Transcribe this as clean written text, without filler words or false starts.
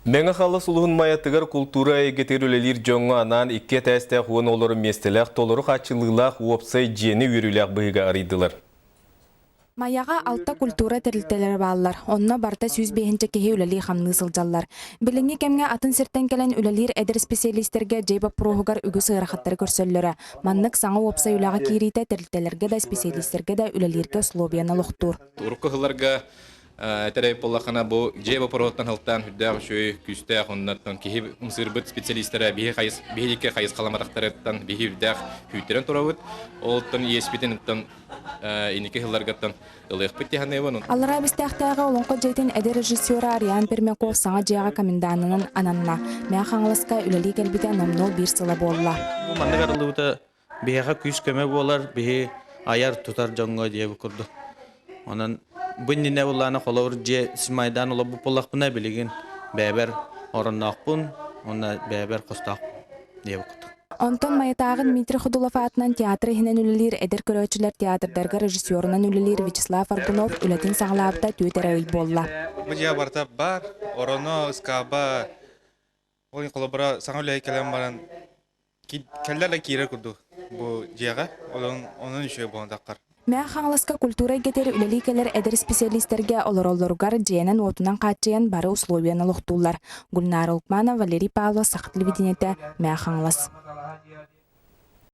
Меңа халы сулуын маятыгар культура егетерүлелер жоңға анан икке тәсті хуын олары местелек толыру қачылылақ уопсай жені үрілек бұйға арыдылар. Маяға алта культура тәрілтелер балылар. Онна барта сүз бейінче кеге үләли қамны сылжалар. Біліңі кәмге атын сірттен кәлін үләлер әдір специалистерге жейба проғығар үгі сығырақаттары көрсөллері. Маннық саңа опсай үләға кейрейті тәрілтелерге да специалистерге да үләлерге условияны лоқтур. Терей поллахана бу жеба пороттан халтан хүддәг шөй күстә хоннаттан ки мусырбыт специалистлары биһике хайыз каламатактардан биһирдәг хүтерен турабыт олтан еспитен тан инике хилларгаттан ылык бит яһаневон Аллара бистәхтәгә олонко җәйтен әдер режиссеры Ариан Пермяков саңа җыяга коменданының ананна мә хаңлыска үләли кәлбитә номнол бир сыла болла. Бу мандагарлыгыта биһиге күс көмө болар биһи аяр тутар жоңго диеп курду. Онан Bunni ne ullana kolor je simaidan ulla bu pollak buna biligin beber oranakpun ona beber kostak diye bakıt. Антон Маятагын Дмитрий Худулов атынан театры хинен үлелер эдер көрөчүлөр театрдарга режиссерынан үлелер Вячеслав Аргунов үлетин саңлаапта төтөрөй болла. Бу жа барта бар, ороно скаба. Ой колобра саңлай келем баран келлеле кире курду. Бу жага onun үшө бондаккар. Мә хаңлыска культура гетери үлеликелер эдер специалисттерге олороллоргар жиенен отунан качыян бары условияны лохтулар. Гульнара Улкмана, Валерий Павлов, Сахат телевидениете, Мә хаңлыс.